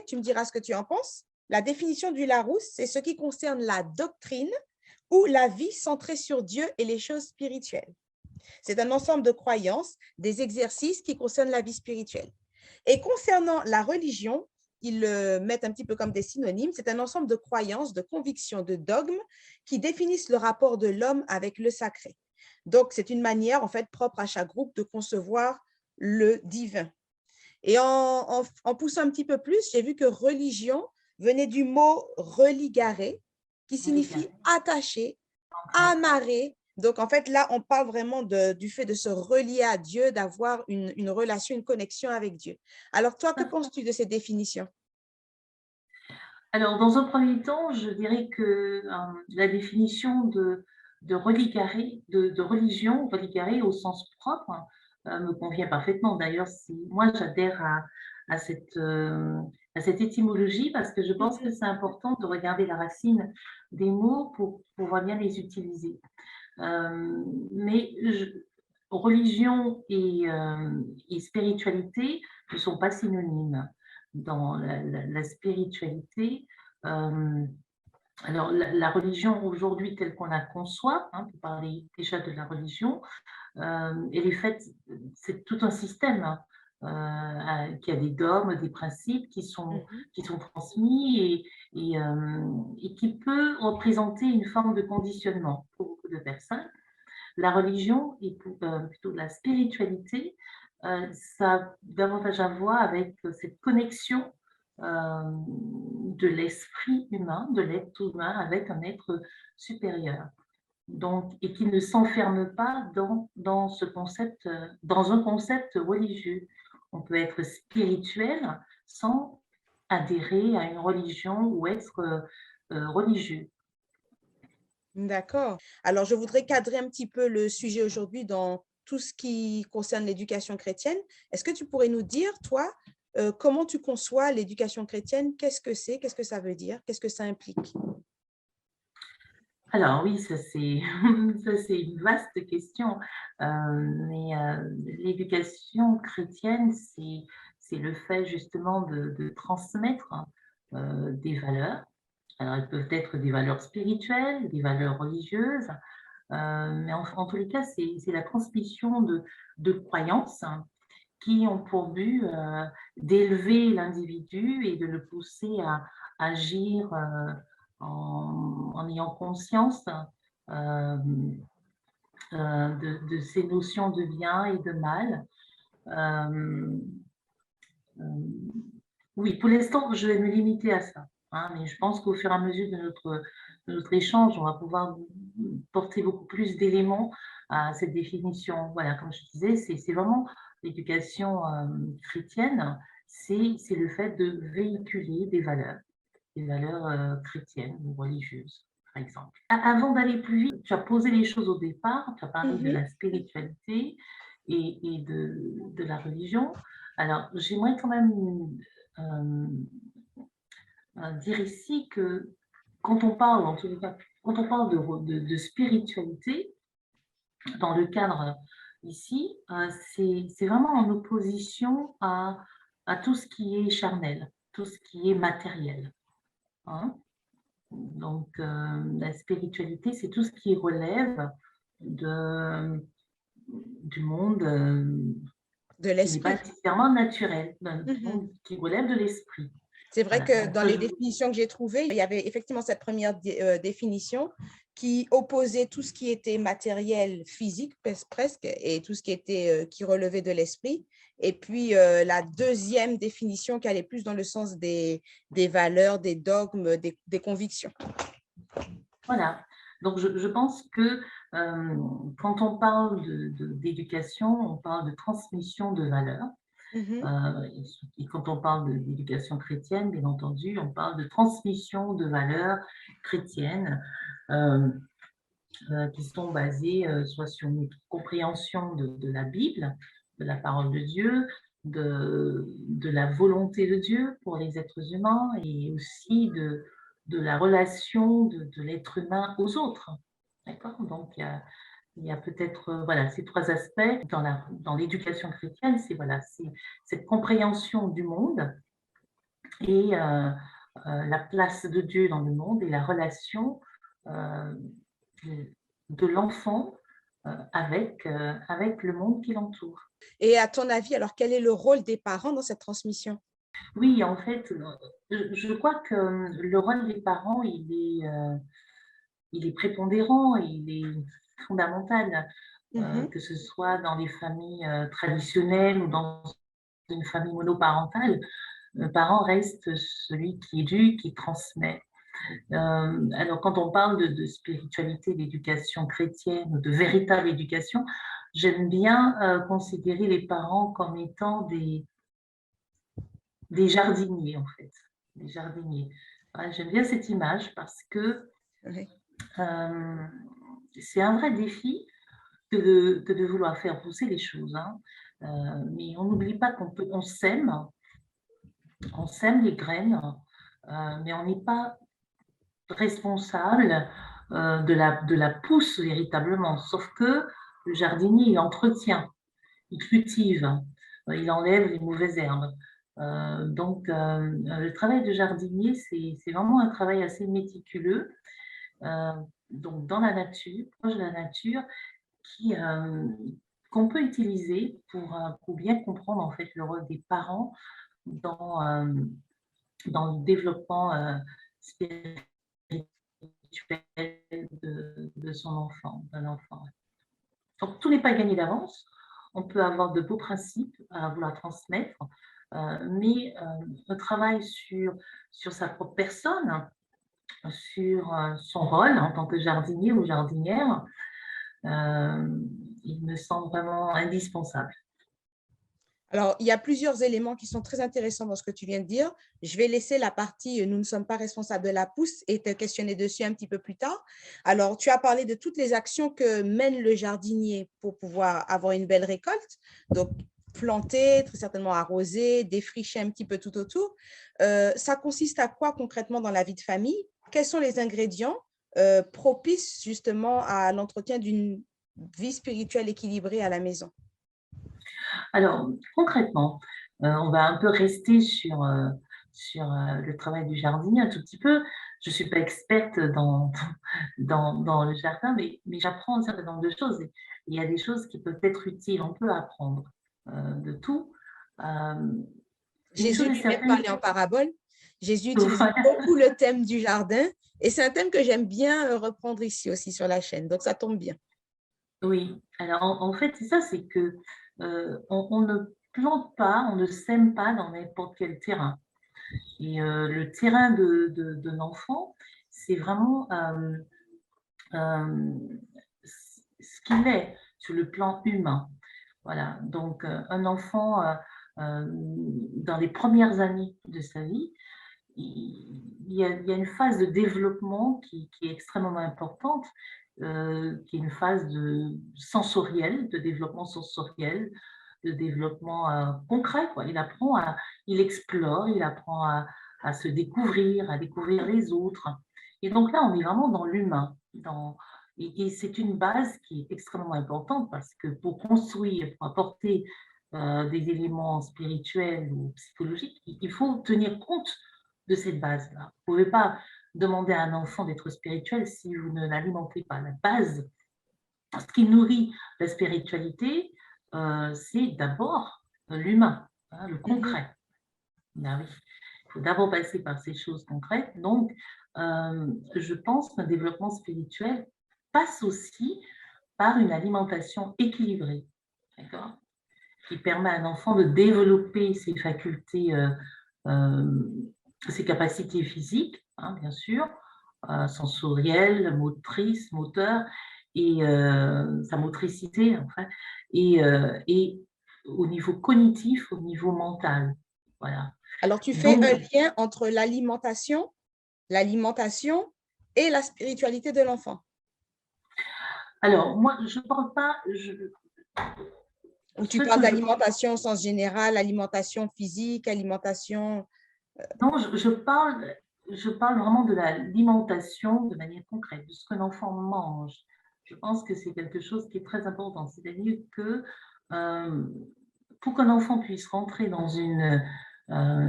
tu me diras ce que tu en penses. La définition du Larousse, c'est ce qui concerne la doctrine ou la vie centrée sur Dieu et les choses spirituelles. C'est un ensemble de croyances, des exercices qui concernent la vie spirituelle. Et concernant la religion, ils le mettent un petit peu comme des synonymes, c'est un ensemble de croyances, de convictions, de dogmes qui définissent le rapport de l'homme avec le sacré. Donc, c'est une manière, en fait, propre à chaque groupe de concevoir le divin. Et en poussant un petit peu plus, j'ai vu que religion venait du mot religare, qui signifie attaché, amarré. Donc, en fait, là, on parle vraiment du fait de se relier à Dieu, d'avoir une relation, une connexion avec Dieu. Alors, toi, que penses-tu de cette définition? Alors, dans un premier temps, je dirais que la définition de religaré, de religion, religaré au sens propre, me convient parfaitement. D'ailleurs, moi, j'adhère à cette étymologie parce que je pense que c'est important de regarder la racine des mots pour pouvoir bien les utiliser. Mais religion et spiritualité ne sont pas synonymes. Dans la spiritualité, euh, alors la religion aujourd'hui telle qu'on la conçoit, hein, pour parler déjà de la religion, elle est faite, c'est tout un système hein, qui a des dogmes, des principes qui sont transmis et qui peut représenter une forme de conditionnement pour beaucoup de personnes. La religion et plutôt la spiritualité, ça a davantage à voir avec cette connexion de l'esprit humain, de l'être humain avec un être supérieur. Donc, et qui ne s'enferme pas dans ce concept, dans un concept religieux. On peut être spirituel sans adhérer à une religion ou être religieux. D'accord. Alors, je voudrais cadrer un petit peu le sujet aujourd'hui dans tout ce qui concerne l'éducation chrétienne. Est-ce que tu pourrais nous dire, toi, comment tu conçois l'éducation chrétienne? Qu'est-ce que c'est? Qu'est-ce que ça veut dire? Qu'est-ce que ça implique? Alors oui, ça c'est ça c'est une vaste question, mais l'éducation chrétienne, c'est le fait justement de transmettre, des valeurs. Alors elles peuvent être des valeurs spirituelles, des valeurs religieuses, mais en tous les cas, c'est la transmission de croyances qui ont pour but, d'élever l'individu et de le pousser à agir, en ayant conscience, de ces notions de bien et de mal. Hem, oui, pour l'instant, je vais me limiter à ça, hein, mais je pense qu'au fur et à mesure de notre échange, on va pouvoir porter beaucoup plus d'éléments à cette définition. Voilà, comme je disais, c'est vraiment l'éducation chrétienne, c'est le fait de véhiculer des valeurs chrétiennes ou religieuses, par exemple. Avant d'aller plus vite, tu as posé les choses au départ, tu as parlé de Mhm. la spiritualité et de la religion. Alors, j'aimerais quand même euh, dire ici que quand on parle, en tout cas, quand on parle de spiritualité, dans le cadre ici, c'est vraiment en opposition à tout ce qui est charnel, tout ce qui est matériel. Hein. Donc, la spiritualité, c'est tout ce qui relève de, du monde De qui n'est pas l'esprit. nécessairement naturel, du Mhm. monde qui relève de l'esprit. C'est vrai Voilà, que donc dans ça, les définitions que j'ai trouvées, il y avait effectivement cette première définition qui opposait tout ce qui était matériel, physique presque, et tout ce qui était qui relevait de l'esprit. Et puis la deuxième définition qui allait plus dans le sens des valeurs, des dogmes, des convictions. voilà. Donc, je pense que quand on parle d'éducation, on parle de transmission de valeurs. Mhm. Et quand on parle d'éducation chrétienne, bien entendu, on parle de transmission de valeurs chrétiennes euh, qui sont basées soit sur une compréhension de la Bible, de la parole de Dieu, de la volonté de Dieu pour les êtres humains et aussi de la relation de l'être humain aux autres. D'accord? Donc, il y a peut-être voilà, ces trois aspects dans l'éducation chrétienne, c'est voilà, c'est cette compréhension du monde et la place de Dieu dans le monde et la relation euh, de l'enfant avec le monde qui l'entoure. Et à ton avis, alors quel est le rôle des parents dans cette transmission? Oui, en fait, je crois que le rôle des parents, il est prépondérant, il est fondamental, Mhm. que ce soit dans les familles traditionnelles ou dans une famille monoparentale. Le parent reste celui qui éduque, qui transmet. Alors, quand on parle de spiritualité, d'éducation chrétienne, ou de véritable éducation, j'aime bien considérer les parents comme étant des jardiniers, en fait. Des jardiniers. Ouais, j'aime bien cette image parce que Oui. euh, c'est un vrai défi que de vouloir faire pousser les choses, hein. Mais on n'oublie pas on sème les graines, mais on n'est pas responsable de la pousse véritablement. Sauf que le jardinier, il entretient, il cultive, il enlève les mauvaises herbes. Le travail de jardinier, c'est vraiment un travail assez méticuleux, euh, donc dans la nature, proche de la nature, qui, qu'on peut utiliser pour bien comprendre en fait le rôle des parents dans, dans le développement spirituel de son enfant, d'un enfant. Donc, tout n'est pas gagné d'avance. On peut avoir de beaux principes à vouloir transmettre, mais un travail sur sa propre personne, sur son rôle en tant que jardinier ou jardinière, euh, il me semble vraiment indispensable. Alors, il y a plusieurs éléments qui sont très intéressants dans ce que tu viens de dire. Je vais laisser la partie nous ne sommes pas responsables de la pousse et te questionner dessus un petit peu plus tard. Alors, tu as parlé de toutes les actions que mène le jardinier pour pouvoir avoir une belle récolte. Donc, planter, très certainement arroser, défricher un petit peu tout autour. Ça consiste à quoi concrètement dans la vie de famille? Quels sont les ingrédients propices justement à l'entretien d'une vie spirituelle équilibrée à la maison? Alors, concrètement, on va un peu rester sur le travail du jardinier un tout petit peu. Je ne suis pas experte dans le jardin, mais j'apprends un certain nombre de choses. Il y a des choses qui peuvent être utiles. On peut apprendre de tout. Euh, une Jésus chose est lui-même certaine, parlait en parabole. Jésus utilisait voilà. beaucoup le thème du jardin et c'est un thème que j'aime bien reprendre ici aussi sur la chaîne. Donc, ça tombe bien. Oui. Alors, en fait, c'est ça, c'est que on ne plante pas, on ne sème pas dans n'importe quel terrain. Et le terrain de l'enfant, c'est vraiment euh, ce qu'il est sur le plan humain. Voilà. Donc, un enfant, dans les premières années de sa vie, il y a une phase de développement qui est extrêmement importante, qui est une phase sensorielle, de développement sensoriel, de développement concret, quoi. Il explore, il apprend à se découvrir, à découvrir les autres. Et donc là, on est vraiment dans l'humain. Et c'est une base qui est extrêmement importante parce que pour construire, pour apporter des éléments spirituels ou psychologiques, il faut tenir compte de cette base-là. Vous ne pouvez pas demander à un enfant d'être spirituel si vous ne l'alimentez pas. La base, ce qui nourrit la spiritualité, c'est d'abord l'humain, hein, le Mhm. concret. Ben oui. Il faut d'abord passer par ces choses concrètes. Donc, je pense qu'un développement spirituel passe aussi par une alimentation équilibrée, d'accord, qui permet à un enfant de développer ses facultés, euh, ses capacités physiques, hein, bien sûr, sensorielles, motrices, moteurs, et sa motricité, enfin, et au niveau cognitif, au niveau mental. Voilà. Alors, tu fais Donc, un lien entre l'alimentation et la spiritualité de l'enfant. alors, moi, je ne parle pas, Ou tu ce parles que je d'alimentation au sens général, alimentation physique, alimentation… non, je parle vraiment de l'alimentation de manière concrète, de ce que l'enfant mange. Je pense que c'est quelque chose qui est très important. C'est-à-dire que euh, pour qu'un enfant puisse rentrer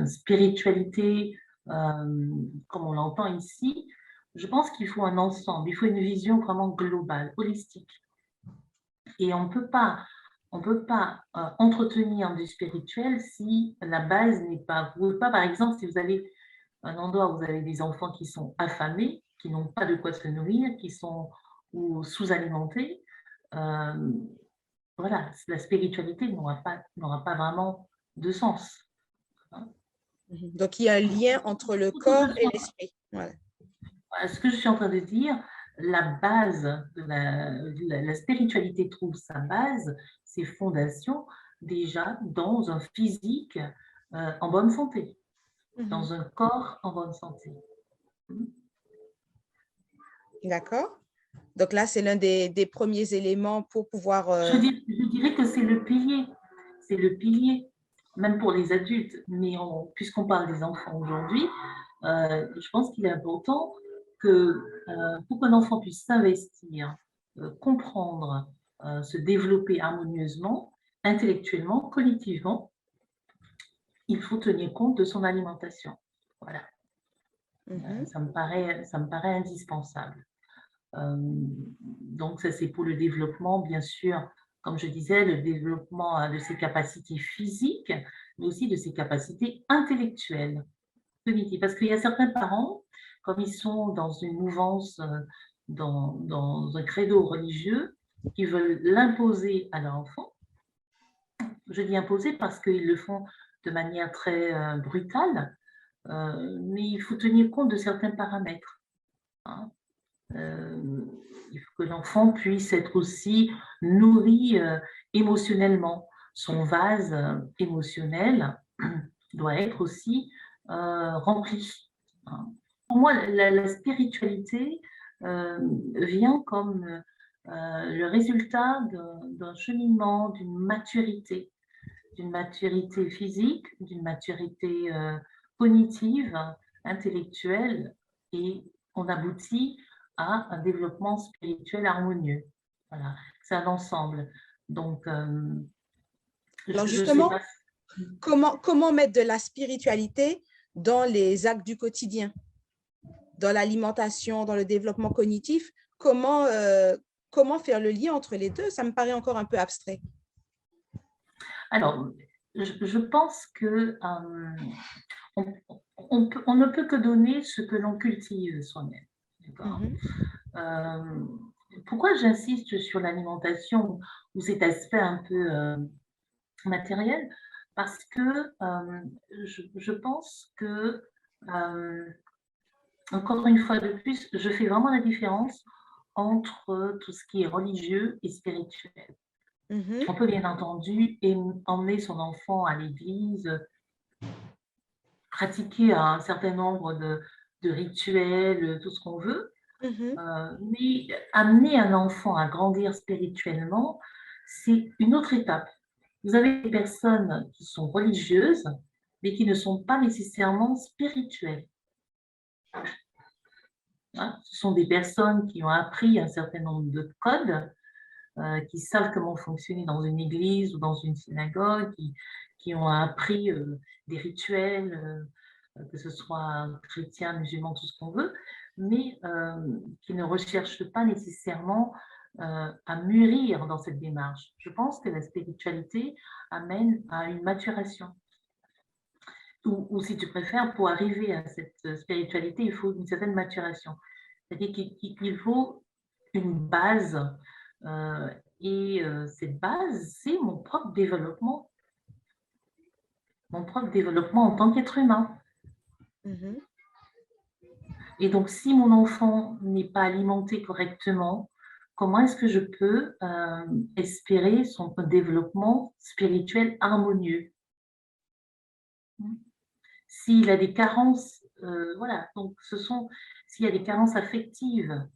spiritualité, comme on l'entend ici, je pense qu'il faut un ensemble, il faut une vision vraiment globale, holistique. Et on peut pas entretenir du spirituel si la base n'est pas. Vous pouvez pas, par exemple, si vous avez un endroit où vous avez des enfants qui sont affamés, qui n'ont pas de quoi se nourrir, qui sont ou sous-alimentés, euh, voilà, la spiritualité n'aura pas vraiment de sens. Donc, il y a un lien entre le corps et l'esprit. Voilà. Ce que je suis en train de dire, la base de la spiritualité trouve sa base, ses fondations, déjà dans un physique en bonne santé, dans un corps en bonne santé. D'accord. Donc là, c'est l'un des premiers éléments pour pouvoir… Je dirais que c'est le pilier, même pour les adultes, mais puisqu'on parle des enfants aujourd'hui, je pense qu'il est important que pour qu'un enfant puisse s'investir, comprendre, se développer harmonieusement, intellectuellement, cognitivement, il faut tenir compte de son alimentation. Voilà. Ça me paraît indispensable. Donc, ça, c'est pour le développement, bien sûr, comme je disais, le développement de ses capacités physiques, mais aussi de ses capacités intellectuelles, cognitives. Parce qu'il y a certains parents, comme ils sont dans une mouvance, dans un credo religieux, qui veulent l'imposer à leur enfant. Je dis imposer parce qu'ils le font de manière très brutale, mais il faut tenir compte de certains paramètres. Hein. Il faut que l'enfant puisse être aussi nourri émotionnellement. Son vase émotionnel doit être aussi rempli. Pour moi, la spiritualité vient comme le résultat d'un cheminement, d'une maturité physique, d'une maturité cognitive, intellectuelle, et on aboutit à un développement spirituel harmonieux. Voilà, c'est un ensemble. Donc, Alors je sais justement, pas. comment mettre de la spiritualité dans les actes du quotidien, dans l'alimentation, dans le développement cognitif? Comment faire le lien entre les deux? Ça me paraît encore un peu abstrait. Alors, je pense que on ne peut que donner ce que l'on cultive soi-même. D'accord. Pourquoi j'insiste sur l'alimentation ou cet aspect un peu matériel? Parce que je pense que, encore une fois de plus, je fais vraiment la différence entre tout ce qui est religieux et spirituel. On peut bien entendu emmener son enfant à l'église, pratiquer un certain nombre de rituels, tout ce qu'on veut, mais amener un enfant à grandir spirituellement, c'est une autre étape. Vous avez des personnes qui sont religieuses, mais qui ne sont pas nécessairement spirituelles. Ce sont des personnes qui ont appris un certain nombre de codes, qui savent comment fonctionner dans une église ou dans une synagogue, qui ont appris des rituels, que ce soit chrétien, musulman, tout ce qu'on veut, mais qui ne recherchent pas nécessairement à mûrir dans cette démarche. Je pense que la spiritualité amène à une maturation. Ou si tu préfères, pour arriver à cette spiritualité, il faut une certaine maturation. C'est-à-dire qu'il faut une base, et cette base, c'est mon propre développement en tant qu'être humain. Et donc, si mon enfant n'est pas alimenté correctement, comment est-ce que je peux espérer son développement spirituel harmonieux? S'il a des carences, voilà, donc s'il y a des carences affectives,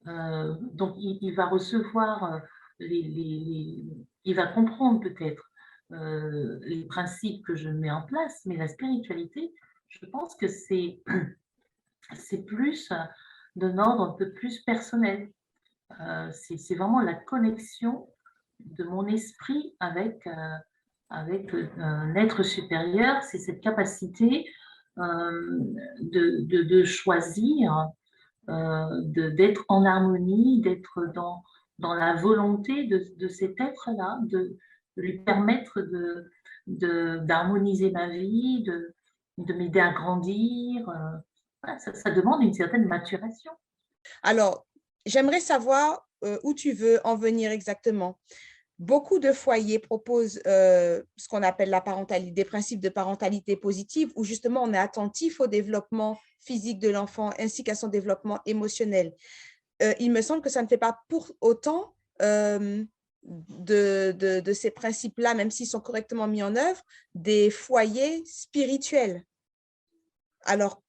donc il va recevoir, il va comprendre peut-être les principes que je mets en place, mais la spiritualité, je pense que c'est plus d'un ordre un peu plus personnel. C'est vraiment la connexion de mon esprit avec avec un être supérieur, c'est cette capacité de choisir, d'être en harmonie, d'être dans la volonté de cet être-là, de lui permettre d'harmoniser ma vie, de m'aider à grandir. Voilà, ça demande une certaine maturation. Alors, j'aimerais savoir où tu veux en venir exactement. Beaucoup de foyers proposent ce qu'on appelle la parentalité, des principes de parentalité positive, où justement on est attentif au développement physique de l'enfant ainsi qu'à son développement émotionnel. Il me semble que ça ne fait pas pour autant de ces principes-là, même s'ils sont correctement mis en œuvre, des foyers spirituels. Alors,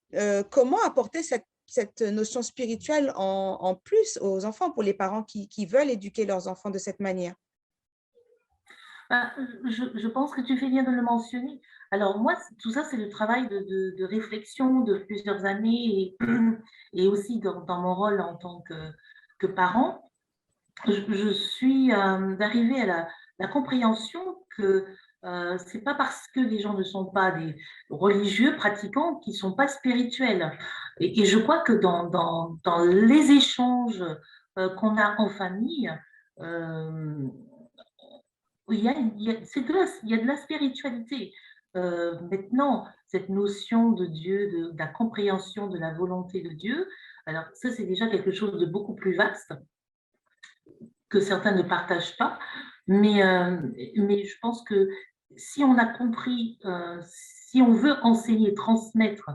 comment apporter cette notion spirituelle en plus aux enfants, pour les parents qui veulent éduquer leurs enfants de cette manière? Je pense que tu fais bien de le mentionner. Alors moi, tout ça, c'est le travail de réflexion de plusieurs années et aussi dans mon rôle en tant que parent. Je suis arrivée à la compréhension que c'est pas parce que les gens ne sont pas des religieux pratiquants qu'ils sont pas spirituels. Et je crois que dans les échanges qu'on a en famille, euh, il y a de la spiritualité. Maintenant, cette notion de Dieu, de la compréhension de la volonté de Dieu, alors ça, c'est déjà quelque chose de beaucoup plus vaste que certains ne partagent pas. Mais je pense que si on a compris, si on veut enseigner, transmettre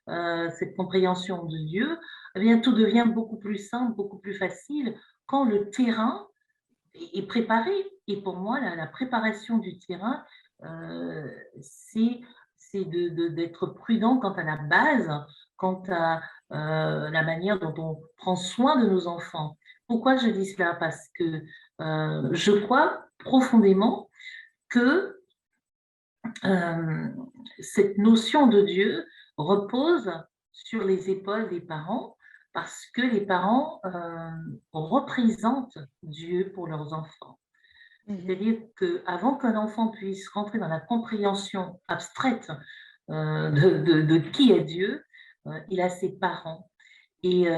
cette compréhension de Dieu, eh bien, tout devient beaucoup plus simple, beaucoup plus facile quand le terrain est préparé. Et pour moi, la préparation du terrain, c'est d'être prudent quant à la base, quant à la manière dont on prend soin de nos enfants. Pourquoi je dis cela? Parce que je crois profondément que euh, cette notion de Dieu repose sur les épaules des parents parce que les parents représentent Dieu pour leurs enfants. C'est-à-dire qu'avant qu'un enfant puisse rentrer dans la compréhension abstraite de qui est Dieu, il a ses parents. Et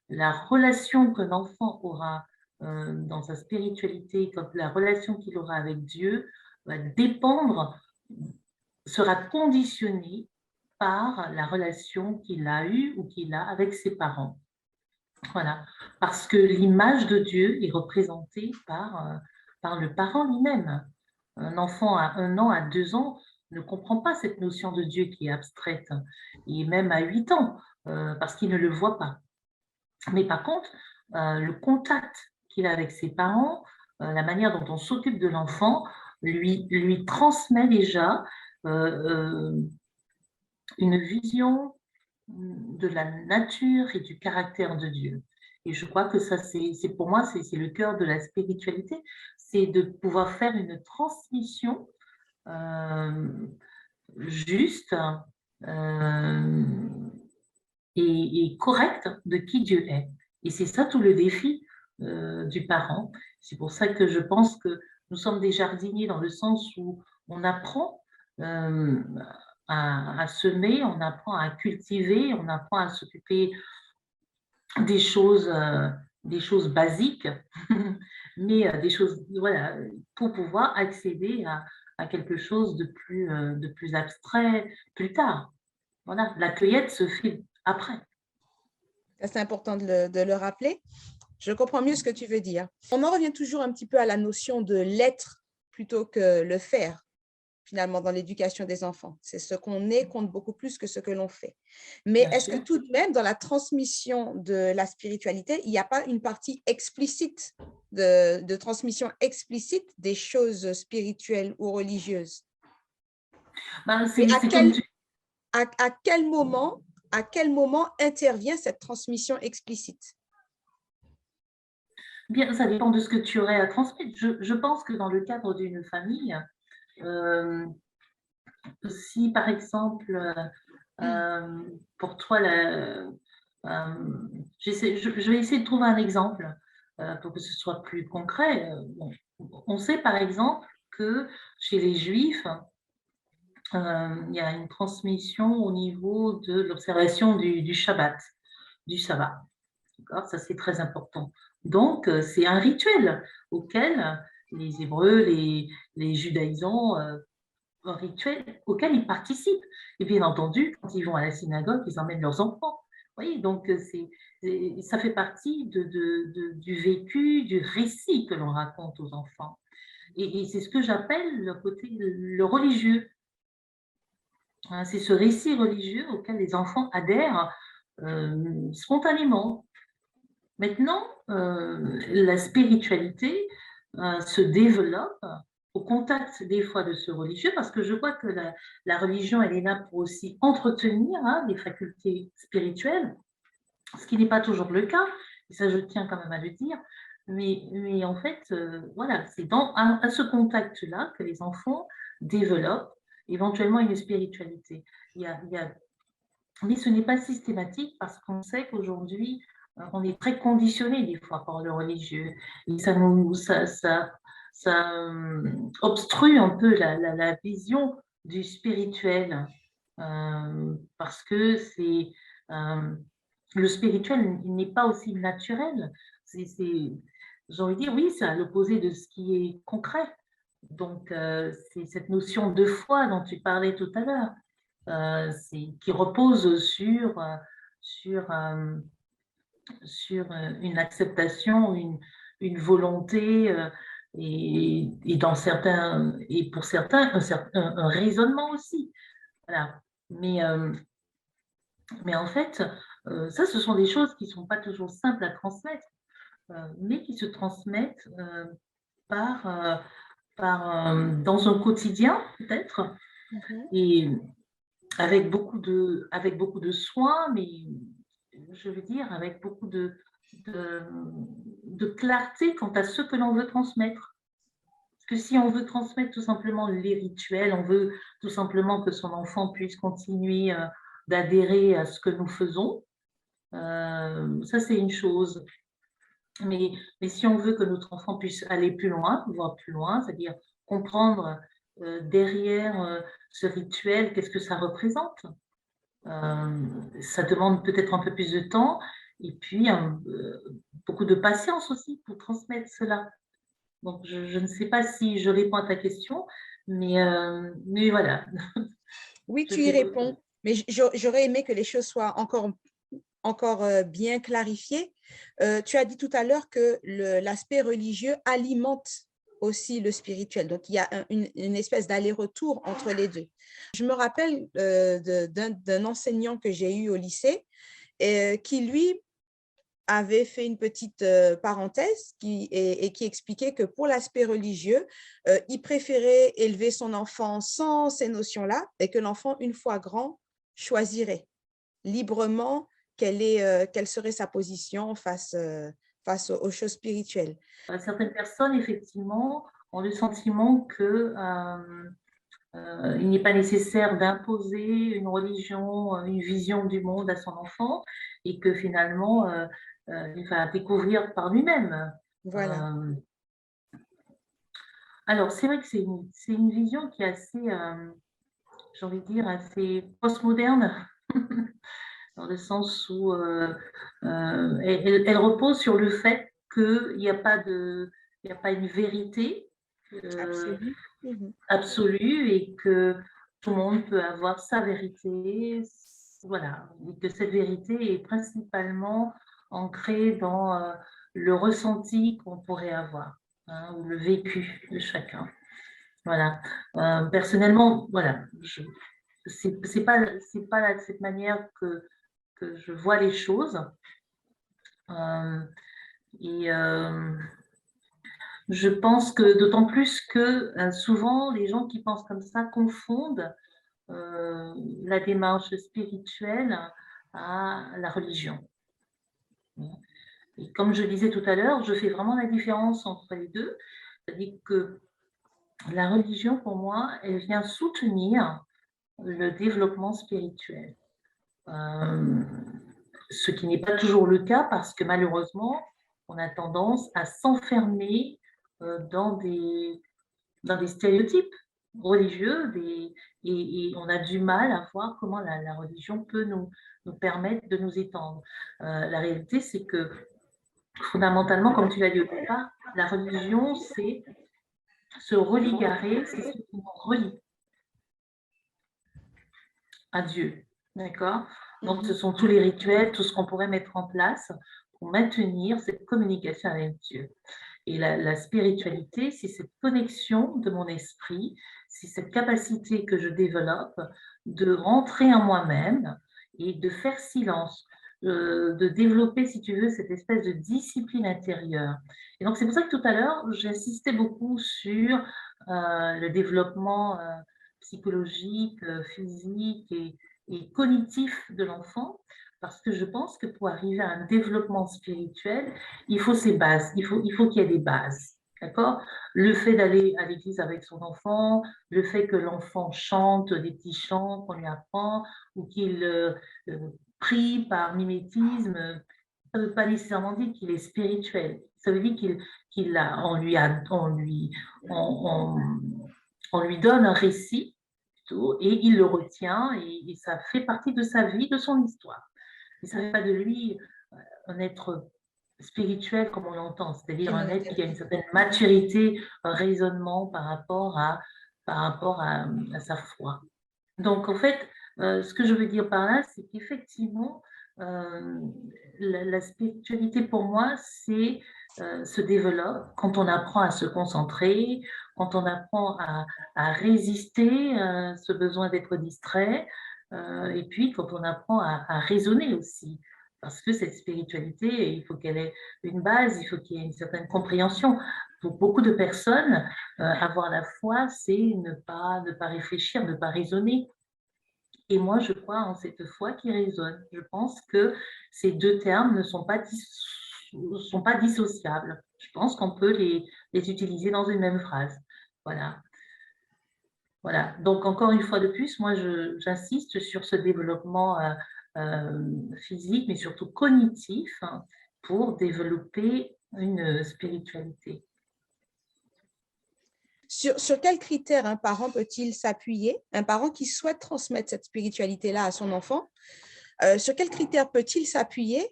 la relation qu'un enfant aura dans sa spiritualité, comme la relation qu'il aura avec Dieu, va dépendre, sera conditionnée par la relation qu'il a eue ou qu'il a avec ses parents. Voilà, parce que l'image de Dieu est représentée par le parent lui-même. Un enfant à 1 an, à 2 ans, ne comprend pas cette notion de Dieu qui est abstraite, et même à 8 ans, parce qu'il ne le voit pas. Mais par contre, le contact qu'il a avec ses parents, la manière dont on s'occupe de l'enfant, lui transmet déjà une vision de la nature et du caractère de Dieu. Et je crois que ça, c'est pour moi, c'est le cœur de la spiritualité, c'est de pouvoir faire une transmission juste euh, et correcte de qui Dieu est. Et c'est ça tout le défi du parent. C'est pour ça que je pense que nous sommes des jardiniers dans le sens où on apprend euh, à semer, on apprend à cultiver, on apprend à s'occuper des choses basiques, mais des choses, voilà, pour pouvoir accéder à quelque chose de plus abstrait plus tard. Voilà, la cueillette se fait après. C'est important de le rappeler. Je comprends mieux ce que tu veux dire. On en revient toujours un petit peu à la notion de l'être plutôt que le faire, finalement, dans l'éducation des enfants. C'est ce qu'on est compte beaucoup plus que ce que l'on fait. Mais Bien est-ce que sûr. tout de même, dans la transmission de la spiritualité, il n'y a pas une partie explicite de transmission explicite des choses spirituelles ou religieuses? Ben, Et c'est comme tu... à quel moment intervient cette transmission explicite? Bien, ça dépend de ce que tu aurais à transmettre. Je pense que dans le cadre d'une famille, euh, si par exemple, pour toi, je vais essayer de trouver un exemple pour que ce soit plus concret. Bon, on sait par exemple que chez les Juifs, il y a une transmission au niveau de l'observation du Shabbat, du sabbat. Ça, c'est très important. Donc, c'est un rituel auquel les Hébreux, les judaïsants, un rituel auquel ils participent. Et bien entendu, quand ils vont à la synagogue, ils emmènent leurs enfants. Vous voyez, donc ça fait partie du vécu, du récit que l'on raconte aux enfants. Et c'est ce que j'appelle le religieux. Hein, c'est ce récit religieux auquel les enfants adhèrent spontanément. Maintenant, la spiritualité se développe au contact des fois de ce religieux, parce que je vois que la religion, elle est là pour aussi entretenir les facultés spirituelles, ce qui n'est pas toujours le cas, et ça je tiens quand même à le dire, mais en fait, voilà, c'est à ce contact-là que les enfants développent éventuellement une spiritualité. Mais ce n'est pas systématique, parce qu'on sait qu'aujourd'hui, on est très conditionné des fois par le religieux, et ça obstrue un peu la vision du spirituel, parce que le spirituel n'est pas aussi naturel. J'ai envie de dire, oui, c'est à l'opposé de ce qui est concret. Donc, c'est cette notion de foi dont tu parlais tout à l'heure, qui repose sur une acceptation, une volonté, et pour certains, un raisonnement aussi. Voilà. Mais en fait, ça, ce sont des choses qui ne sont pas toujours simples à transmettre, mais qui se transmettent dans un quotidien, peut-être, et avec beaucoup de soin, mais je veux dire avec beaucoup de clarté quant à ce que l'on veut transmettre. Parce que si on veut transmettre tout simplement les rituels, on veut tout simplement que son enfant puisse continuer d'adhérer à ce que nous faisons, ça c'est une chose. Mais si on veut que notre enfant puisse aller plus loin, voir plus loin, c'est-à-dire comprendre derrière ce rituel, qu'est-ce que ça représente, ça demande peut-être un peu plus de temps et puis beaucoup de patience aussi pour transmettre cela. Donc, je ne sais pas si je réponds à ta question, mais voilà. Oui, tu y réponds, mais j'aurais aimé que les choses soient encore bien clarifiées. Tu as dit tout à l'heure que l'aspect religieux alimente aussi le spirituel. Donc, il y a une espèce d'aller-retour entre les deux. Je me rappelle d'un enseignant que j'ai eu au lycée qui, lui, avait fait une petite parenthèse qui expliquait que pour l'aspect religieux, il préférait élever son enfant sans ces notions-là et que l'enfant, une fois grand, choisirait librement quelle serait sa position face aux choses spirituelles. Certaines personnes, effectivement, ont le sentiment que il n'est pas nécessaire d'imposer une religion, une vision du monde à son enfant, et que finalement, il va découvrir par lui-même. Voilà. Alors, c'est vrai que c'est une vision qui est assez, j'ai envie de dire, assez postmoderne, dans le sens où elle repose sur le fait qu'il n'y a pas une vérité absolue, et que tout le monde peut avoir sa vérité, voilà, et que cette vérité est principalement ancrée dans le ressenti qu'on pourrait avoir, hein, ou le vécu de chacun. Voilà. Personnellement, voilà, c'est pas de cette manière que je vois les choses. Je pense que d'autant plus que souvent les gens qui pensent comme ça confondent la démarche spirituelle à la religion. Et comme je disais tout à l'heure, je fais vraiment la différence entre les deux. C'est-à-dire que la religion, pour moi, elle vient soutenir le développement spirituel. Ce qui n'est pas toujours le cas, parce que malheureusement, on a tendance à s'enfermer dans dans des stéréotypes religieux et on a du mal à voir comment la religion peut nous permettre de nous étendre. La réalité, c'est que fondamentalement, comme tu l'as dit au départ, la religion, c'est se religarer, c'est ce qui nous relie à Dieu. D'accord? Donc, ce sont tous les rituels, tout ce qu'on pourrait mettre en place pour maintenir cette communication avec Dieu. Et la spiritualité, c'est cette connexion de mon esprit, c'est cette capacité que je développe de rentrer en moi-même et de faire silence, de développer, si tu veux, cette espèce de discipline intérieure. Et donc, c'est pour ça que tout à l'heure, j'insistais beaucoup sur le développement psychologique, physique et cognitif de l'enfant, parce que je pense que pour arriver à un développement spirituel, il faut ces bases, il faut qu'il y ait des bases. D'accord? Le fait d'aller à l'église avec son enfant, le fait que l'enfant chante des petits chants qu'on lui apprend, ou qu'il prie par mimétisme, ça ne veut pas nécessairement dire qu'il est spirituel. Ça veut dire on lui donne un récit plutôt, et il le retient et ça fait partie de sa vie, de son histoire. Mais ça ne fait pas de lui un être spirituel comme on l'entend, c'est-à-dire un être qui a une certaine maturité, un raisonnement par rapport à sa foi. Donc, en fait, ce que je veux dire par là, c'est qu'effectivement, la spiritualité pour moi, c'est se développe quand on apprend à se concentrer, quand on apprend à résister à ce besoin d'être distrait, et puis quand on apprend à raisonner aussi. Parce que cette spiritualité, il faut qu'elle ait une base, il faut qu'il y ait une certaine compréhension. Pour beaucoup de personnes, avoir la foi, c'est ne pas réfléchir, ne pas raisonner. Et moi, je crois en cette foi qui résonne. Je pense que ces deux termes ne sont pas dissociables. Je pense qu'on peut les utiliser dans une même phrase. Voilà. Voilà. Donc, encore une fois de plus, moi, j'insiste sur ce développement physique, mais surtout cognitif, hein, pour développer une spiritualité. Sur quels critères un parent peut-il s'appuyer, un parent qui souhaite transmettre cette spiritualité-là à son enfant, sur quels critères peut-il s'appuyer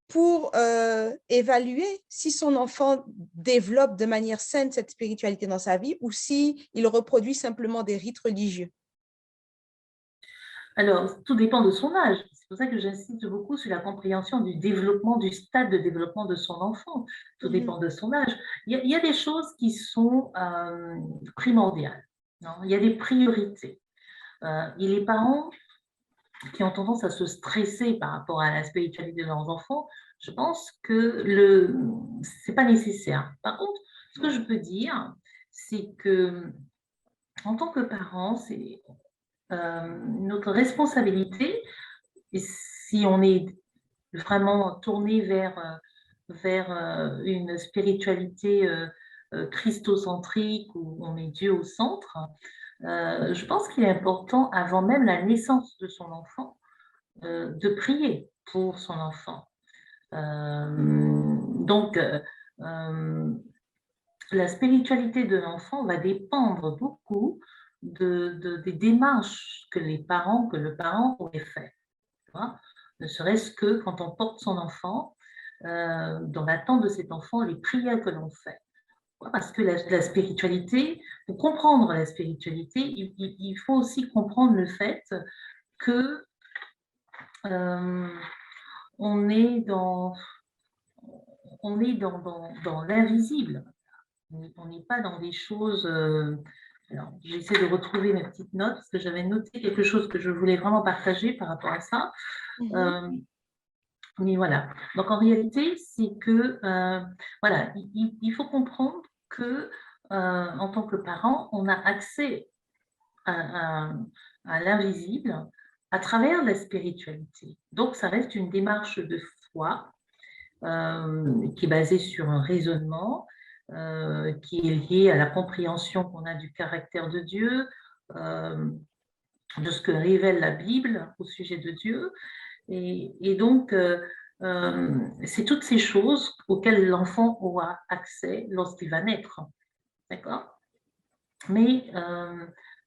pour évaluer si son enfant développe de manière saine cette spiritualité dans sa vie ou si il reproduit simplement des rites religieux? Alors, tout dépend de son âge. C'est pour ça que j'insiste beaucoup sur la compréhension du développement, du stade de développement de son enfant. Tout dépend de son âge. Il y a des choses qui sont primordiales. Non? Il y a des priorités. Et les parents qui ont tendance à se stresser par rapport à la spiritualité de leurs enfants, je pense que c'est pas nécessaire. Par contre, ce que je peux dire, c'est que en tant que parent, c'est notre responsabilité, et si on est vraiment tourné vers une spiritualité christocentrique où on met Dieu au centre, je pense qu'il est important, avant même la naissance de son enfant, de prier pour son enfant. Donc, la spiritualité de l'enfant va dépendre beaucoup des démarches que le parent aurait fait. Ne serait-ce que quand on porte son enfant, dans l'attente de cet enfant, les prières que l'on fait. Parce que la spiritualité, pour comprendre la spiritualité, il faut aussi comprendre le fait que on est dans l'invisible. On n'est pas dans des choses. Alors, j'essaie de retrouver mes petites notes parce que j'avais noté quelque chose que je voulais vraiment partager par rapport à ça. Mais voilà. Donc en réalité, c'est que voilà, il faut comprendre que en tant que parent, on a accès à l'invisible à travers la spiritualité. Donc ça reste une démarche de foi qui est basée sur un raisonnement, qui est lié à la compréhension qu'on a du caractère de Dieu, de ce que révèle la Bible au sujet de Dieu. Et donc, c'est toutes ces choses auxquelles l'enfant aura accès lorsqu'il va naître. D'accord? mais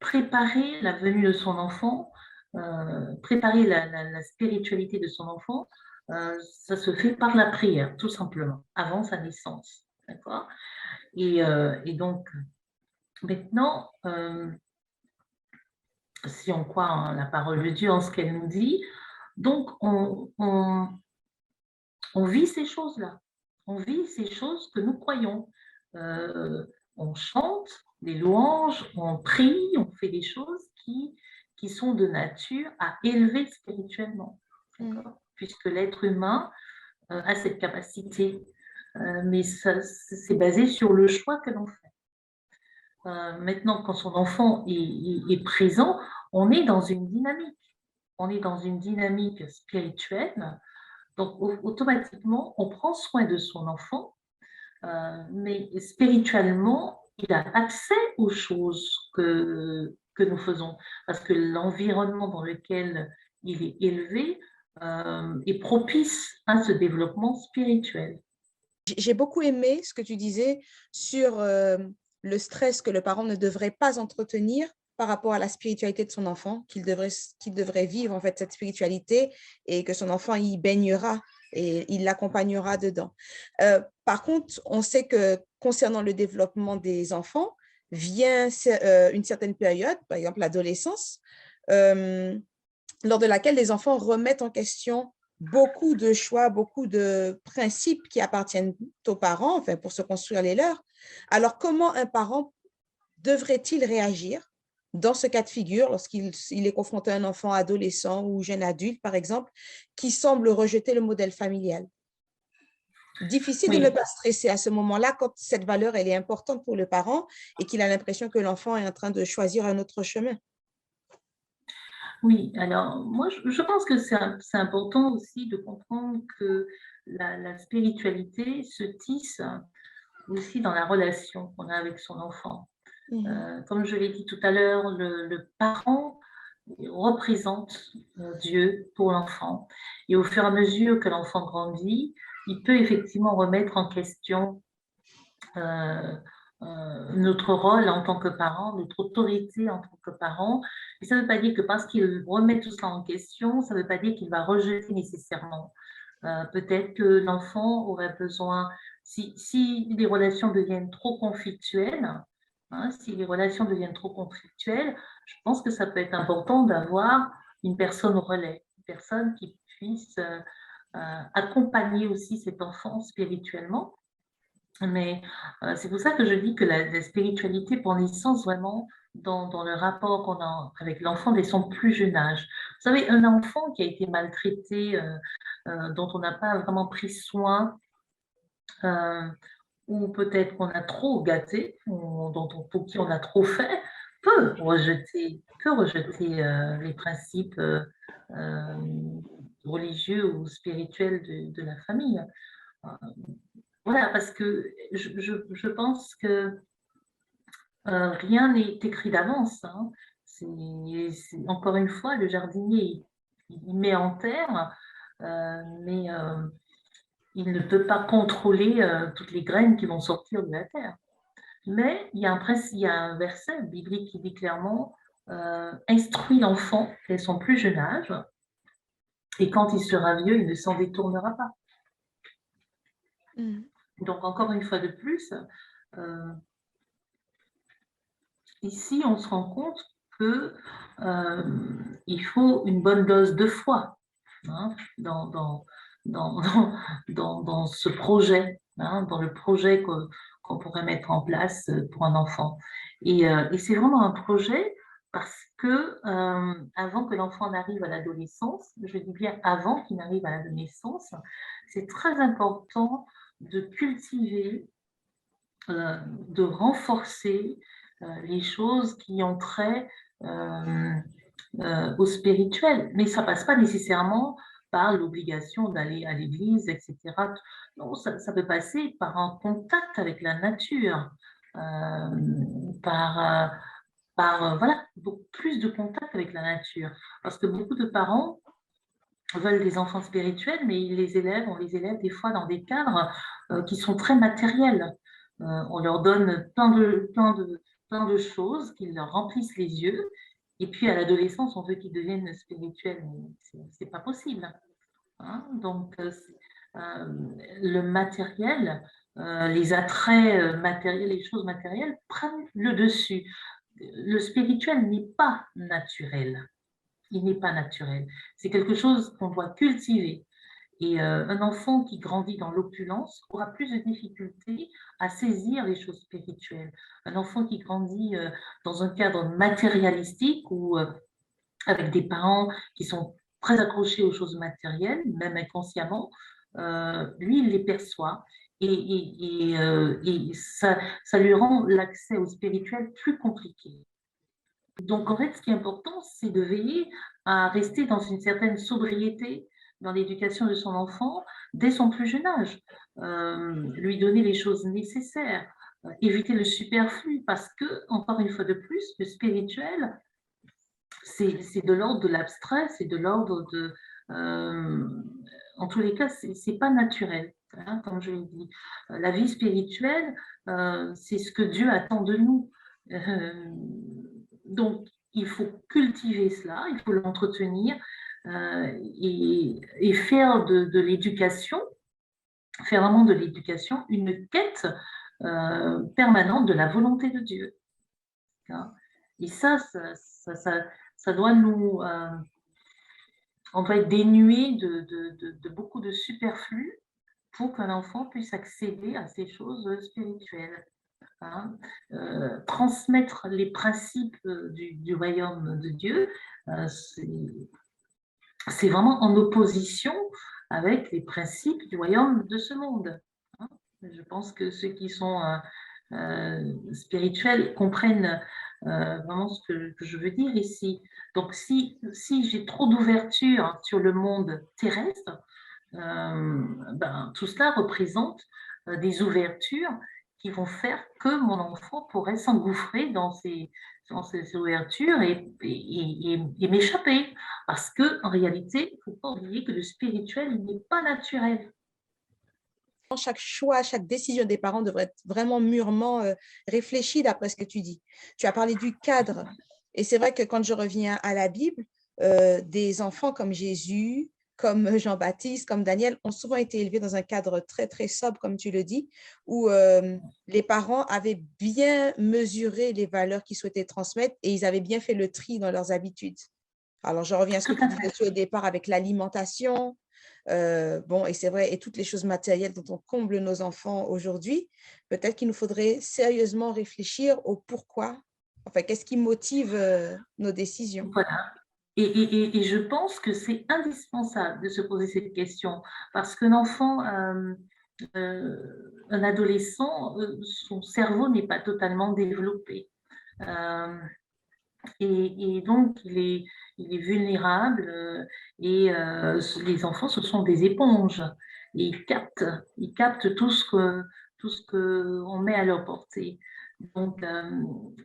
préparer la venue de son enfant, préparer la spiritualité de son enfant, ça se fait par la prière, tout simplement, avant sa naissance. D'accord? Et donc, maintenant, si on croit en la parole de Dieu, en ce qu'elle nous dit, donc on vit ces choses-là. On vit ces choses que nous croyons. On chante des louanges, on prie, on fait des choses qui sont de nature à élever spirituellement. Puisque l'être humain a cette capacité. Mais c'est basé sur le choix que l'on fait. Maintenant, quand son enfant est présent, on est dans une dynamique. On est dans une dynamique spirituelle. Donc, automatiquement, on prend soin de son enfant, mais spirituellement, il a accès aux choses que nous faisons, parce que l'environnement dans lequel il est élevé est propice à ce développement spirituel. J'ai beaucoup aimé ce que tu disais sur le stress que le parent ne devrait pas entretenir par rapport à la spiritualité de son enfant, qu'il devrait vivre en fait cette spiritualité et que son enfant y baignera et il l'accompagnera dedans. Par contre, on sait que concernant le développement des enfants, vient une certaine période, par exemple l'adolescence, lors de laquelle les enfants remettent en question beaucoup de choix, beaucoup de principes qui appartiennent aux parents, enfin, pour se construire les leurs. Alors, comment un parent devrait-il réagir dans ce cas de figure lorsqu'il est confronté à un enfant adolescent ou jeune adulte, par exemple, qui semble rejeter le modèle familial? Difficile de ne pas stresser à ce moment-là quand cette valeur, elle est importante pour le parent et qu'il a l'impression que l'enfant est en train de choisir un autre chemin. Oui, alors moi je pense que c'est important aussi de comprendre que la spiritualité se tisse aussi dans la relation qu'on a avec son enfant. Comme je l'ai dit tout à l'heure, le parent représente Dieu pour l'enfant. Et au fur et à mesure que l'enfant grandit, il peut effectivement remettre en question notre rôle en tant que parent, notre autorité en tant que parent. Et ça ne veut pas dire que parce qu'il remet tout cela en question, ça ne veut pas dire qu'il va rejeter nécessairement. Peut-être que l'enfant aurait besoin, si les relations deviennent trop conflictuelles, si les relations deviennent trop conflictuelles, je pense que ça peut être important d'avoir une personne relais, une personne qui puisse accompagner aussi cet enfant spirituellement. Mais c'est pour ça que je dis que la spiritualité prend naissance vraiment dans le rapport qu'on a avec l'enfant dès son plus jeune âge. Vous savez, un enfant qui a été maltraité, dont on n'a pas vraiment pris soin, ou peut-être qu'on a trop gâté, ou pour qui on a trop fait, peut rejeter les principes religieux ou spirituels de la famille. Voilà, parce que je pense que rien n'est écrit d'avance. Hein. Encore une fois, le jardinier, il met en terre, mais il ne peut pas contrôler toutes les graines qui vont sortir de la terre. Mais il y a un verset biblique qui dit clairement instruis l'enfant dès son plus jeune âge, et quand il sera vieux, il ne s'en détournera pas. Donc, encore une fois de plus, ici, on se rend compte qu'il faut une bonne dose de foi dans ce projet, dans le projet qu'on pourrait mettre en place pour un enfant. Et c'est vraiment un projet parce que avant que l'enfant n'arrive à l'adolescence, je dis bien avant qu'il n'arrive à l'adolescence, c'est très important de cultiver, de renforcer les choses qui ont trait au spirituel. Mais ça ne passe pas nécessairement par l'obligation d'aller à l'église, etc. Non, ça peut passer par un contact avec la nature, voilà, beaucoup plus de contact avec la nature. Parce que beaucoup de parents veulent des enfants spirituels, mais on les élève des fois dans des cadres qui sont très matériels. On leur donne plein de plein de choses qui leur remplissent les yeux. Et puis, à l'adolescence, on veut qu'ils deviennent spirituels, mais c'est pas possible. Hein. Donc, le matériel, les attraits matériels, les choses matérielles prennent le dessus. Le spirituel n'est pas naturel. Il n'est pas naturel. C'est quelque chose qu'on doit cultiver. Et un enfant qui grandit dans l'opulence aura plus de difficultés à saisir les choses spirituelles. Un enfant qui grandit dans un cadre matérialistique ou avec des parents qui sont très accrochés aux choses matérielles, même inconsciemment, lui, il les perçoit. Et ça lui rend l'accès au spirituel plus compliqué. Donc, en fait, ce qui est important, c'est de veiller à rester dans une certaine sobriété dans l'éducation de son enfant dès son plus jeune âge. Lui donner les choses nécessaires, éviter le superflu, parce que, encore une fois de plus, le spirituel, c'est de l'ordre de l'abstrait, c'est de l'ordre de... en tous les cas, c'est pas naturel, hein, comme je l'ai dit. La vie spirituelle, c'est ce que Dieu attend de nous. Donc, il faut cultiver cela, il faut l'entretenir et faire de l'éducation, faire vraiment de l'éducation une quête permanente de la volonté de Dieu. Hein. Et ça doit nous... on doit être dénué de beaucoup de superflu pour qu'un enfant puisse accéder à ces choses spirituelles. Hein. Transmettre les principes du royaume de Dieu, c'est vraiment en opposition avec les principes du royaume de ce monde. Hein. Je pense que ceux qui sont spirituels comprennent vraiment ce que je veux dire ici. Donc, si j'ai trop d'ouverture sur le monde terrestre, tout cela représente des ouvertures qui vont faire que mon enfant pourrait s'engouffrer dans ces ouvertures et m'échapper. Parce qu'en réalité, il ne faut pas oublier que le spirituel n'est pas naturel. Chaque choix, chaque décision des parents devrait être vraiment mûrement réfléchie d'après ce que tu dis. Tu as parlé du cadre. Et c'est vrai que quand je reviens à la Bible, des enfants comme Jésus, comme Jean-Baptiste, comme Daniel, ont souvent été élevés dans un cadre très, très sobre, comme tu le dis, où les parents avaient bien mesuré les valeurs qu'ils souhaitaient transmettre et ils avaient bien fait le tri dans leurs habitudes. Alors, je reviens à ce que tu disais au départ avec l'alimentation. Bon, et c'est vrai, et toutes les choses matérielles dont on comble nos enfants aujourd'hui, peut-être qu'il nous faudrait sérieusement réfléchir au pourquoi, enfin, qu'est-ce qui motive nos décisions. Voilà. Et je pense que c'est indispensable de se poser cette question parce qu'un enfant, un adolescent, son cerveau n'est pas totalement développé. Et donc, il est vulnérable et les enfants, ce sont des éponges. Et ils captent tout ce qu'on met à leur portée. Donc,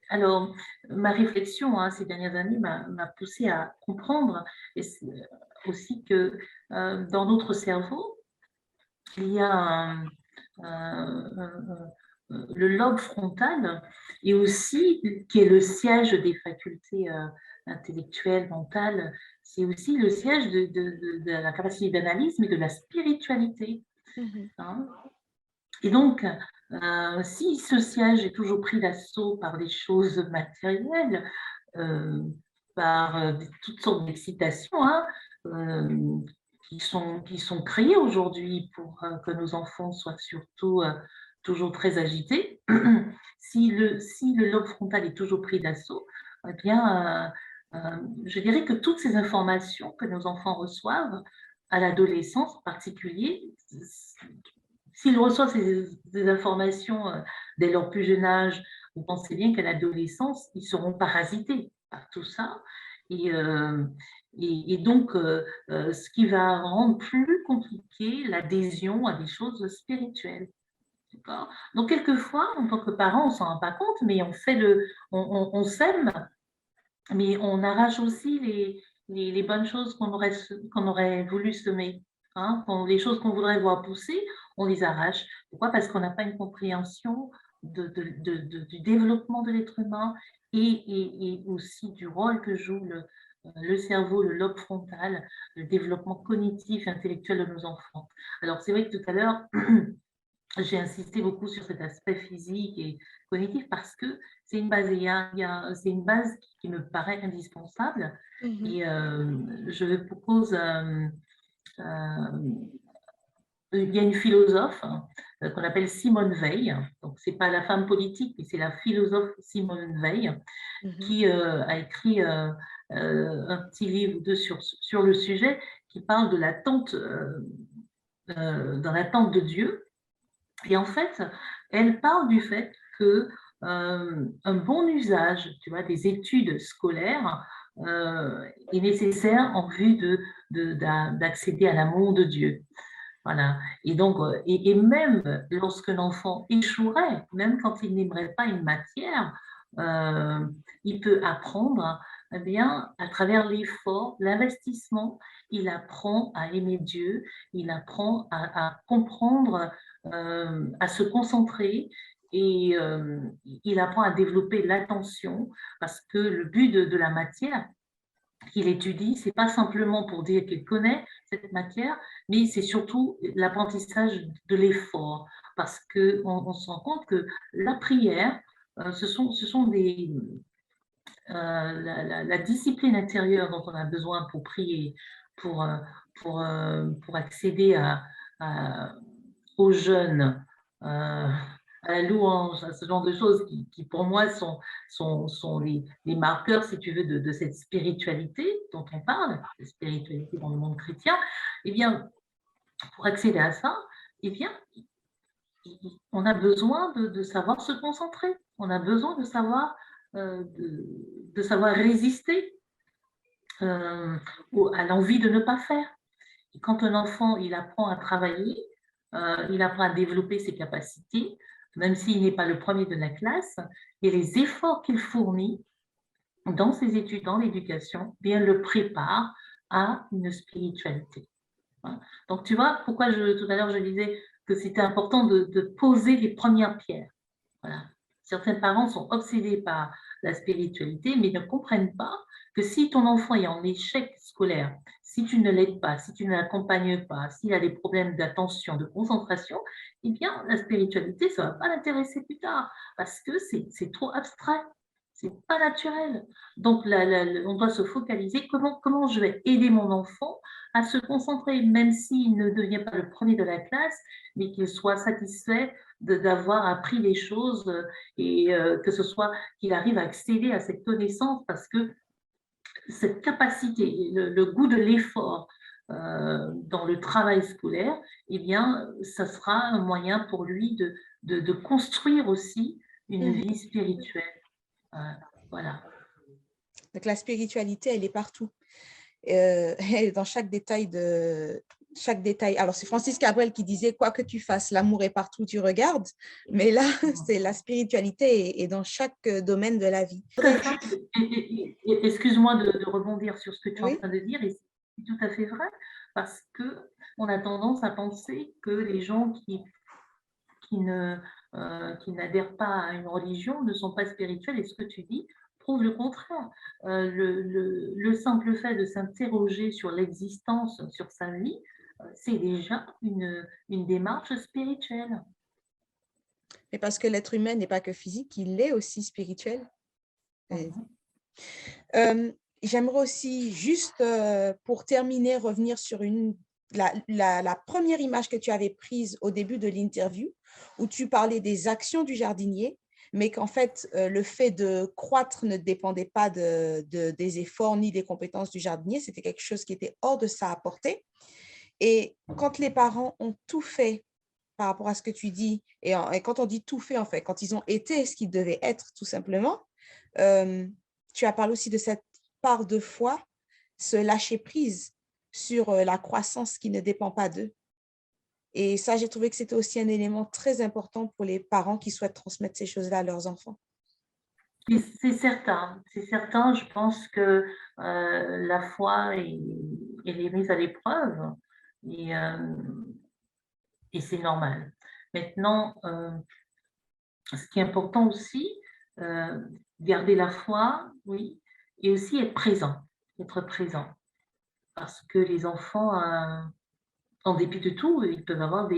alors, ma réflexion ces dernières années m'a poussée à comprendre aussi que dans notre cerveau, il y a le lobe frontal et aussi, qui est le siège des facultés intellectuelles, mentales, c'est aussi le siège de la capacité d'analyse, mais de la spiritualité. Hein. Et donc, si ce siège est toujours pris d'assaut par des choses matérielles, par toutes sortes d'excitations, hein, qui sont créées aujourd'hui pour que nos enfants soient surtout toujours très agités, si le lobe frontal est toujours pris d'assaut, eh bien, je dirais que toutes ces informations que nos enfants reçoivent, à l'adolescence en particulier, s'ils reçoivent ces informations dès leur plus jeune âge, vous pensez bien qu'à l'adolescence, ils seront parasités par tout ça. Et donc, ce qui va rendre plus compliqué l'adhésion à des choses spirituelles. Donc, quelquefois, en tant que parent, on ne s'en rend pas compte, mais on sème, mais on arrache aussi les bonnes choses qu'on aurait voulu semer. Hein. Les choses qu'on voudrait voir pousser, on les arrache. Pourquoi? Parce qu'on n'a pas une compréhension du développement de l'être humain et aussi du rôle que joue le cerveau, le lobe frontal, le développement cognitif, intellectuel de nos enfants. Alors, c'est vrai que tout à l'heure, j'ai insisté beaucoup sur cet aspect physique et cognitif parce que c'est une base, c'est une base qui me paraît indispensable. Mhm. Et je propose, il y a une philosophe qu'on appelle Simone Veil, donc c'est pas la femme politique, mais c'est la philosophe Simone Veil Mhm. qui a écrit un petit livre sur le sujet qui parle de l'attente, dans l'attente de Dieu. Et en fait, elle parle du fait que un bon usage, tu vois, des études scolaires est nécessaire en vue d'accéder à l'amour de Dieu. Voilà. Et donc, et même lorsque l'enfant échouerait, même quand il n'aimerait pas une matière, euh, il peut apprendre, eh bien, à travers l'effort, l'investissement, il apprend à aimer Dieu, il apprend à comprendre, à se concentrer et il apprend à développer l'attention parce que le but de la matière, qu'il étudie, c'est pas simplement pour dire qu'il connaît cette matière, mais c'est surtout l'apprentissage de l'effort, parce qu'on se rend compte que la prière, ce sont la discipline intérieure dont on a besoin pour prier, pour, pour accéder à, aux jeunes, à la louange, à ce genre de choses qui pour moi, sont les marqueurs, si tu veux, de cette spiritualité dont on parle, la spiritualité dans le monde chrétien. Eh bien, pour accéder à ça, eh bien, on a besoin de savoir se concentrer. On a besoin de savoir, de savoir résister euh, à l'envie de ne pas faire. Et quand un enfant, il apprend à travailler, il apprend à développer ses capacités, même s'il n'est pas le premier de la classe, et les efforts qu'il fournit dans ses études, dans l'éducation, bien le prépare à une spiritualité. Voilà. Donc, tu vois, pourquoi tout à l'heure je disais que c'était important de poser les premières pierres. Voilà. Certains parents sont obsédés par la spiritualité, mais ne comprennent pas que si ton enfant est en échec scolaire, si tu ne l'aides pas, si tu ne l'accompagnes pas, s'il a des problèmes d'attention, de concentration, eh bien, la spiritualité, ça ne va pas l'intéresser plus tard, parce que c'est trop abstrait, c'est pas naturel. Donc, on doit se focaliser comment je vais aider mon enfant à se concentrer, même s'il ne devient pas le premier de la classe, mais qu'il soit satisfait d'avoir appris les choses et que ce soit qu'il arrive à accéder à cette connaissance parce que cette capacité, le goût de l'effort dans le travail scolaire, eh bien, ça sera un moyen pour lui de construire aussi une Mhm. vie spirituelle. Voilà. Donc, la spiritualité, elle est partout. Elle est dans chaque détail. Alors, c'est Francis Cabrel qui disait, quoi que tu fasses, l'amour est partout où tu regardes. Mais là, c'est la spiritualité est dans chaque domaine de la vie. Excuse-moi de rebondir sur ce que tu es en Oui, train de dire, et c'est tout à fait vrai, parce qu'on a tendance à penser que les gens qui ne, qui n'adhèrent pas à une religion ne sont pas spirituels, et ce que tu dis prouve le contraire. Le simple fait de s'interroger sur l'existence, sur sa vie, c'est déjà une démarche spirituelle. mais parce que l'être humain n'est pas que physique, il est aussi spirituel. Mhm. J'aimerais aussi juste, pour terminer, revenir sur la première image que tu avais prise au début de l'interview, où tu parlais des actions du jardinier, mais qu'en fait, le fait de croître ne dépendait pas des efforts ni des compétences du jardinier, c'était quelque chose qui était hors de sa portée. Et quand les parents ont tout fait par rapport à ce que tu dis, et quand on dit tout fait, en fait, quand ils ont été ce qu'ils devaient être, tout simplement, euh, tu as parlé aussi de cette part de foi, ce lâcher prise sur la croissance qui ne dépend pas d'eux. Et ça, j'ai trouvé que c'était aussi un élément très important pour les parents qui souhaitent transmettre ces choses-là à leurs enfants. C'est certain, c'est certain. Je pense que la foi elle est mise à l'épreuve et, euh, et c'est normal. Maintenant, ce qui est important aussi, garder la foi, oui, et aussi être présent, être présent. Parce que les enfants, en dépit de tout, ils peuvent avoir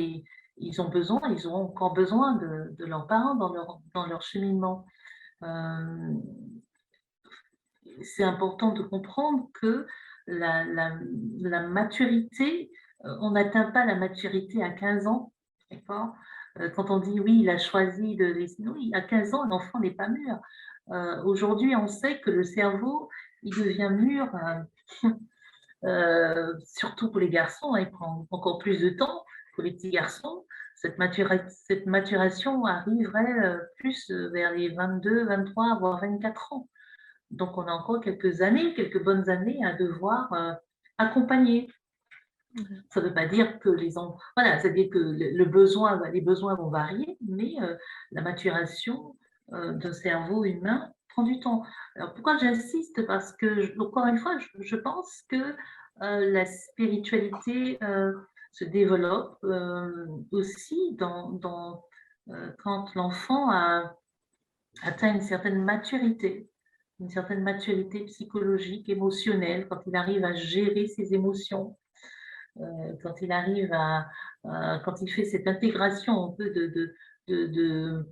ils ont encore besoin de leurs parents dans leur cheminement. Euh, c'est important de comprendre que la, la, la maturité, on n'atteint pas la maturité à 15 ans, d'accord? Quand on dit oui, il a choisi de laisser, oui, à 15 ans, l'enfant n'est pas mûr. Aujourd'hui, on sait que le cerveau, il devient mûr, surtout pour les garçons, hein, il prend encore plus de temps pour les petits garçons. Cette maturation arriverait plus vers les 22, 23, voire 24 ans. Donc, on a encore quelques années, quelques bonnes années à devoir accompagner. Ça ne veut pas dire que les enfants... Voilà, c'est-à-dire que les besoins vont varier, mais la maturation d'un cerveau humain prend du temps. Alors, pourquoi j'insiste? Parce que, encore une fois, je pense que la spiritualité se développe aussi quand l'enfant a atteint une certaine maturité psychologique, émotionnelle, quand il arrive à gérer ses émotions, quand il arrive quand il fait cette intégration un peu de, euh,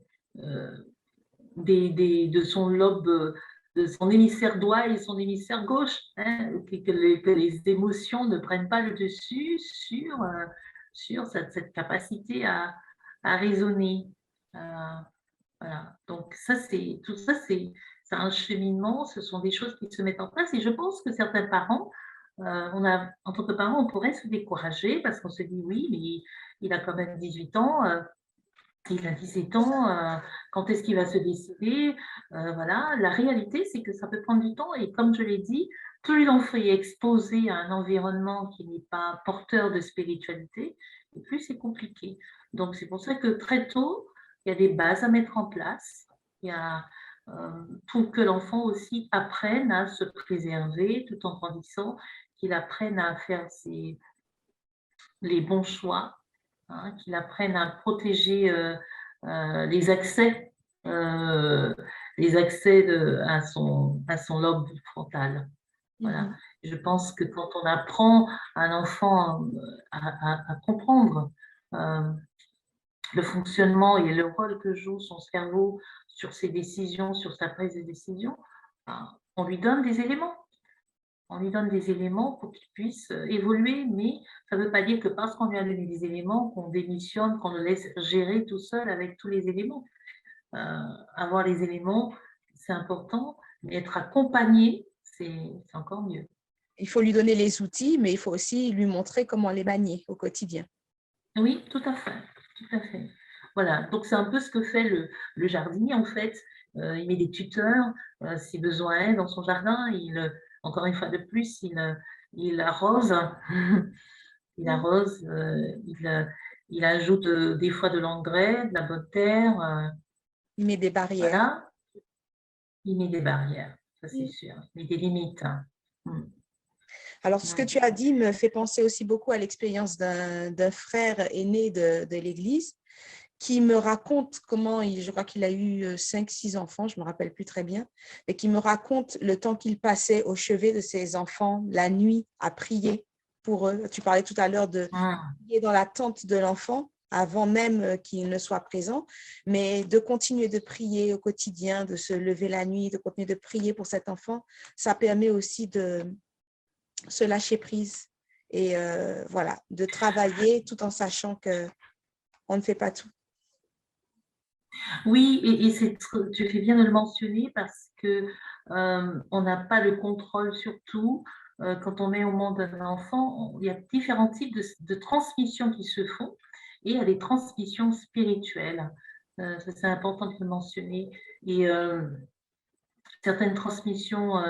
de son lobe, de son hémisphère droit et son hémisphère gauche, hein, que les émotions ne prennent pas le dessus sur cette capacité à raisonner. Voilà. Donc tout ça, c'est un cheminement, ce sont des choses qui se mettent en place. Et je pense que certains parents, en tant que parents, on pourrait se décourager parce qu'on se dit oui, mais il a quand même 18 ans, il a 17 ans, quand est-ce qu'il va se décider? Voilà. La réalité, c'est que ça peut prendre du temps. Et comme je l'ai dit, plus l'enfant est exposé à un environnement qui n'est pas porteur de spiritualité, et plus c'est compliqué. Donc, c'est pour ça que très tôt, il y a des bases à mettre en place. Il y a, pour que l'enfant aussi apprenne à se préserver tout en grandissant, qu'il apprenne à faire les bons choix, hein, qu'il apprenne à protéger les accès, euh, à son lobe frontal. Voilà. Mhm. Je pense que quand on apprend à un enfant à comprendre le fonctionnement et le rôle que joue son cerveau sur ses décisions, sur sa prise de décision, on lui donne des éléments. On lui donne des éléments pour qu'il puisse évoluer, mais ça ne veut pas dire que parce qu'on lui a donné des éléments, qu'on démissionne, qu'on le laisse gérer tout seul avec tous les éléments. Avoir les éléments, c'est important, mais être accompagné, c'est encore mieux. Il faut lui donner les outils, mais il faut aussi lui montrer comment les manier au quotidien. Oui, tout à fait, tout à fait. Voilà, donc c'est un peu ce que fait le jardinier en fait. Il met des tuteurs, si besoin est, dans son jardin. Encore une fois de plus, il arrose. Il arrose, il ajoute des fois de l'engrais, de la bonne terre. Il met des barrières. Voilà, il met des barrières, ça c'est sûr. Il met des limites. Alors, ce que tu as dit me fait penser aussi beaucoup à l'expérience d'un frère aîné de l'Église qui me raconte comment je crois qu'il a eu 5-6 enfants, je ne me rappelle plus très bien, et qui me raconte le temps qu'il passait au chevet de ses enfants la nuit à prier pour eux. Tu parlais tout à l'heure de prier dans la tente de l'enfant avant même qu'il ne soit présent, mais de continuer de prier au quotidien, de se lever la nuit, de continuer de prier pour cet enfant, ça permet aussi de se lâcher prise et voilà, de travailler tout en sachant qu'on ne fait pas tout. Oui, et tu fais bien de le mentionner parce que on n'a pas le contrôle sur tout. Quand on met au monde un enfant, il y a différents types de transmissions qui se font et il y a des transmissions spirituelles. Ça, c'est important de le mentionner. Et certaines transmissions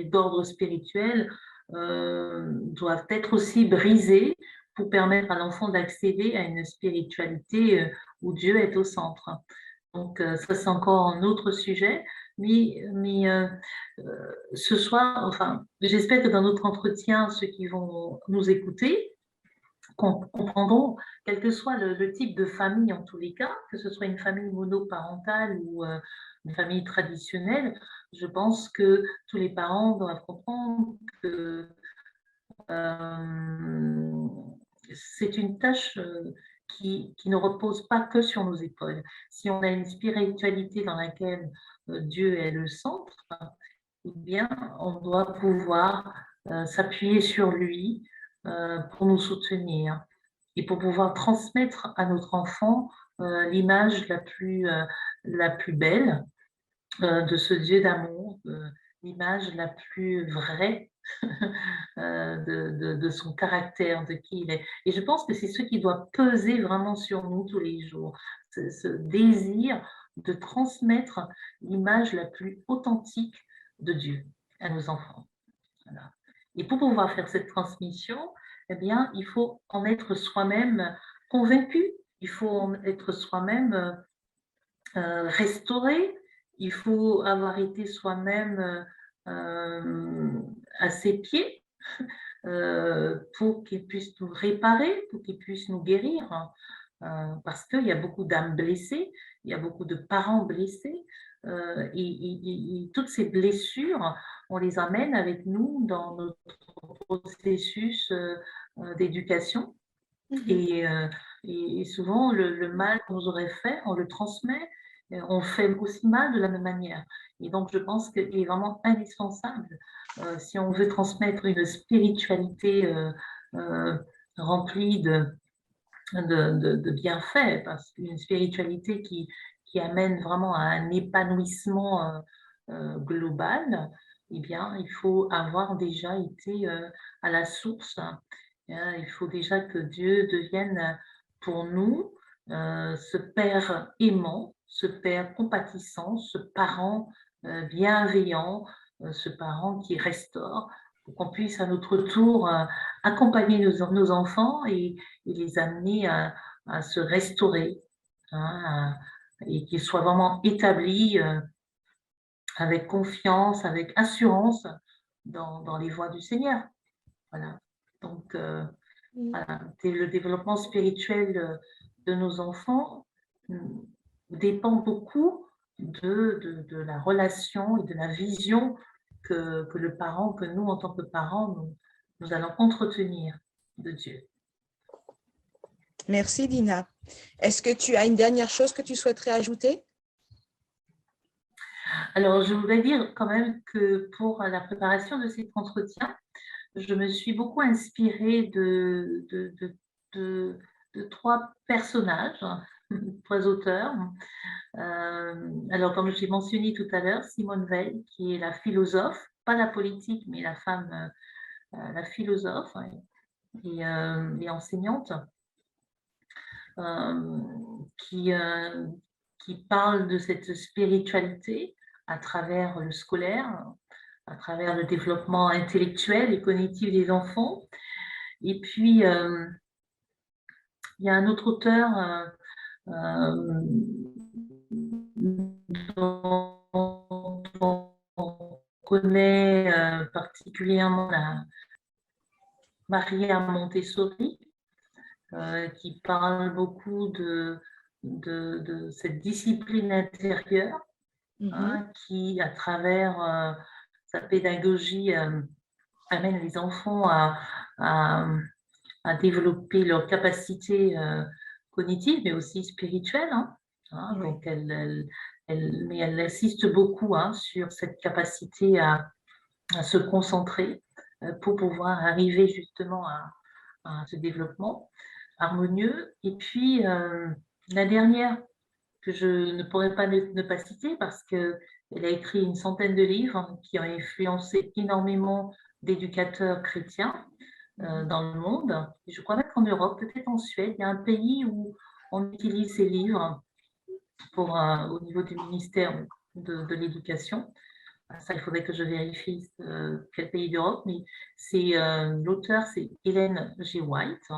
d'ordre spirituel doivent être aussi brisées pour permettre à l'enfant d'accéder à une spiritualité où Dieu est au centre. Donc, ça, c'est encore un autre sujet. Mais ce soir, enfin, j'espère que dans notre entretien, ceux qui vont nous écouter comprendront, quel que soit le type de famille en tous les cas, que ce soit une famille monoparentale ou une famille traditionnelle, je pense que tous les parents doivent comprendre que euh, c'est une tâche qui ne repose pas que sur nos épaules. Si on a une spiritualité dans laquelle Dieu est le centre, eh bien, on doit pouvoir s'appuyer sur lui pour nous soutenir et pour pouvoir transmettre à notre enfant l'image la plus belle de ce Dieu d'amour, l'image la plus vraie de son caractère, de qui il est. Et je pense que c'est ce qui doit peser vraiment sur nous tous les jours, ce désir de transmettre l'image la plus authentique de Dieu à nos enfants. Voilà. Et pour pouvoir faire cette transmission, eh bien, il faut en être soi-même convaincu, il faut en être soi-même restauré, il faut avoir été soi-même à ses pieds pour qu'il puisse nous réparer, pour qu'il puisse nous guérir, parce qu'il y a beaucoup d'âmes blessées, il y a beaucoup de parents blessés, et toutes ces blessures, on les amène avec nous dans notre processus d'éducation. Et souvent, le mal qu'on nous aurait fait, on le transmet, on fait aussi mal de la même manière. Et donc, je pense qu'il est vraiment indispensable, si on veut transmettre une spiritualité remplie de bienfaits, parce qu'une spiritualité qui amène vraiment à un épanouissement global, eh bien, il faut avoir déjà été à la source. Il faut déjà que Dieu devienne pour nous ce Père aimant, ce Père compatissant, ce parent bienveillant, ce parent qui restaure, pour qu'on puisse à notre tour accompagner nos enfants et les amener à se restaurer, hein, et qu'ils soient vraiment établis avec confiance, avec assurance dans les voies du Seigneur. Voilà. Donc, voilà. Le développement spirituel de nos enfants dépend beaucoup de la relation et de la vision que le parent, que nous, en tant que parents, nous allons entretenir de Dieu. Merci, Dina. Est-ce que tu as une dernière chose que tu souhaiterais ajouter? Alors, je voudrais dire quand même que pour la préparation de cet entretien, je me suis beaucoup inspirée de trois personnages, trois auteurs. Alors, comme je l'ai mentionné tout à l'heure, Simone Veil, qui est la philosophe, pas la politique, mais la femme, la philosophe et enseignante, qui parle de cette spiritualité à travers le scolaire, à travers le développement intellectuel et cognitif des enfants. Et puis, il y a un autre auteur dont on connaît particulièrement Maria Montessori, qui parle beaucoup de cette discipline intérieure, qui, à travers sa pédagogie, amène les enfants à développer leurs capacités cognitives, mais aussi spirituelles. Oui. Donc, mais elle insiste beaucoup sur cette capacité à se concentrer pour pouvoir arriver justement à ce développement harmonieux. Et puis, la dernière que je ne pourrais pas ne pas citer parce qu'elle a écrit une centaine de livres qui ont influencé énormément d'éducateurs chrétiens dans le monde. Et je crois même qu'en Europe, peut-être en Suède, il y a un pays où on utilise ces livres pour, au niveau du ministère de l'Éducation. Ça, il faudrait que je vérifie quel pays d'Europe, mais c'est l'auteur, c'est Ellen G. White.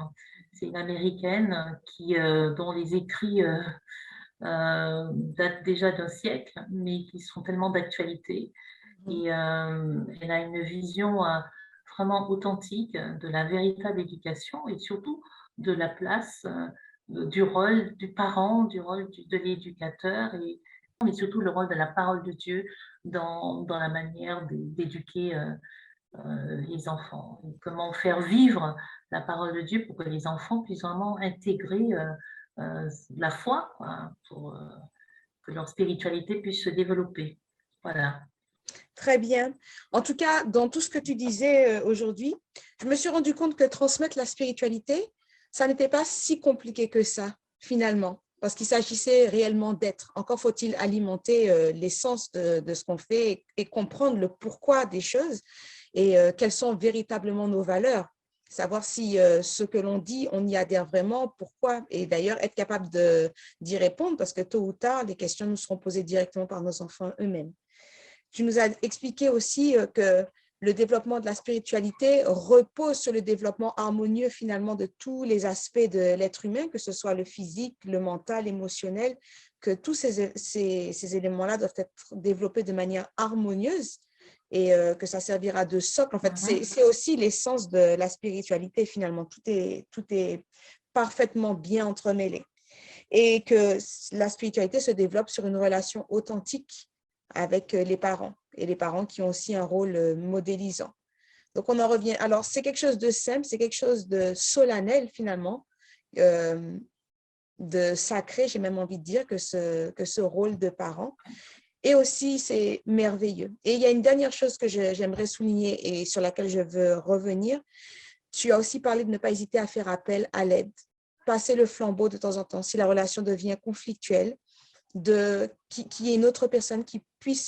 C'est une Américaine dont les écrits datent déjà d'un siècle, mais qui sont tellement d'actualité. Et elle a une vision vraiment authentique de la véritable éducation et surtout de la place, du rôle du parent, du rôle de l'éducateur et mais surtout le rôle de la parole de Dieu dans la manière d'éduquer, les enfants. Et comment faire vivre la parole de Dieu pour que les enfants puissent vraiment intégrer, la foi, quoi, pour, que leur spiritualité puisse se développer. Voilà. Très bien. En tout cas, dans tout ce que tu disais aujourd'hui, je me suis rendu compte que transmettre la spiritualité, ça n'était pas si compliqué que ça, finalement, parce qu'il s'agissait réellement d'être. Encore faut-il alimenter l'essence de ce qu'on fait et comprendre le pourquoi des choses et quelles sont véritablement nos valeurs. Savoir si ce que l'on dit, on y adhère vraiment, pourquoi, et d'ailleurs être capable d'y répondre, parce que tôt ou tard, les questions nous seront posées directement par nos enfants eux-mêmes. Tu nous as expliqué aussi que le développement de la spiritualité repose sur le développement harmonieux finalement de tous les aspects de l'être humain, que ce soit le physique, le mental, l'émotionnel, que tous ces éléments-là doivent être développés de manière harmonieuse et que ça servira de socle. En fait, c'est aussi l'essence de la spiritualité finalement. Tout est parfaitement bien entremêlé et que la spiritualité se développe sur une relation authentique avec les parents et les parents qui ont aussi un rôle modélisant. Donc, on en revient. Alors, c'est quelque chose de simple, c'est quelque chose de solennel finalement, de sacré, j'ai même envie de dire, que ce rôle de parent. Et aussi, c'est merveilleux. Et il y a une dernière chose que j'aimerais souligner et sur laquelle je veux revenir. Tu as aussi parlé de ne pas hésiter à faire appel à l'aide, passer le flambeau de temps en temps si la relation devient conflictuelle, qu'il y ait une autre personne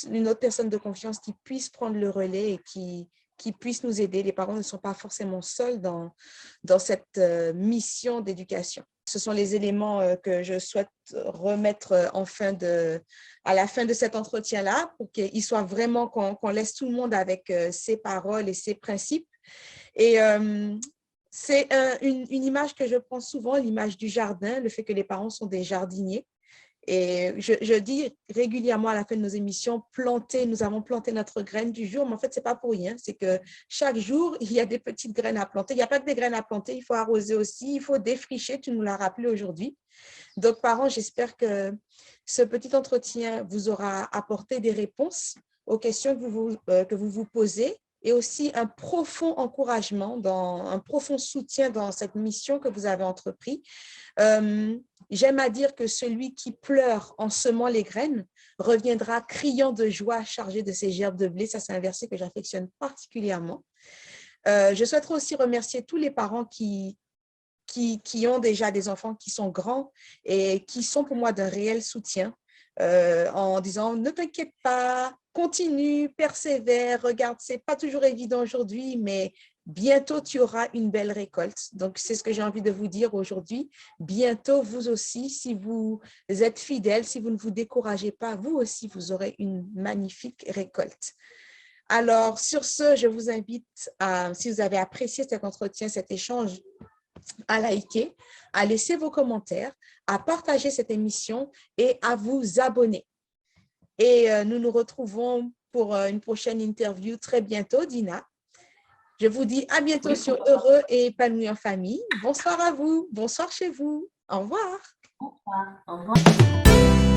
une autre personne de confiance qui puisse prendre le relais et qui puisse nous aider. Les parents ne sont pas forcément seuls dans cette mission d'éducation. Ce sont les éléments que je souhaite remettre à la fin de cet entretien-là pour qu'il soit vraiment qu'on laisse tout le monde avec ses paroles et ses principes. Et c'est une image que je prends souvent, l'image du jardin, le fait que les parents sont des jardiniers. Et je dis régulièrement à la fin de nos émissions, nous avons planté notre graine du jour, mais en fait, ce n'est pas pour rien. C'est que chaque jour, il y a des petites graines à planter. Il n'y a pas que des graines à planter, il faut arroser aussi, il faut défricher, tu nous l'as rappelé aujourd'hui. Donc, parents, j'espère que ce petit entretien vous aura apporté des réponses aux questions que vous vous posez et aussi un profond encouragement, un profond soutien dans cette mission que vous avez entreprise. J'aime à dire que celui qui pleure en semant les graines reviendra criant de joie, chargé de ses gerbes de blé. Ça, c'est un verset que j'affectionne particulièrement. Je souhaiterais aussi remercier tous les parents qui ont déjà des enfants qui sont grands et qui sont pour moi d'un réel soutien en disant « Ne t'inquiète pas, continue, persévère, regarde, ce n'est pas toujours évident aujourd'hui, mais bientôt tu auras une belle récolte. » Donc, c'est ce que j'ai envie de vous dire aujourd'hui. Bientôt, vous aussi, si vous êtes fidèles, si vous ne vous découragez pas, vous aussi, vous aurez une magnifique récolte. Alors, sur ce, je vous invite si vous avez apprécié cet entretien, cet échange, à liker, à laisser vos commentaires, à partager cette émission et à vous abonner. Et nous nous retrouvons pour une prochaine interview très bientôt, Dina. Je vous dis à bientôt sur Heureux et épanoui en famille. Bonsoir à vous, bonsoir chez vous. Au revoir. Au revoir. Au revoir.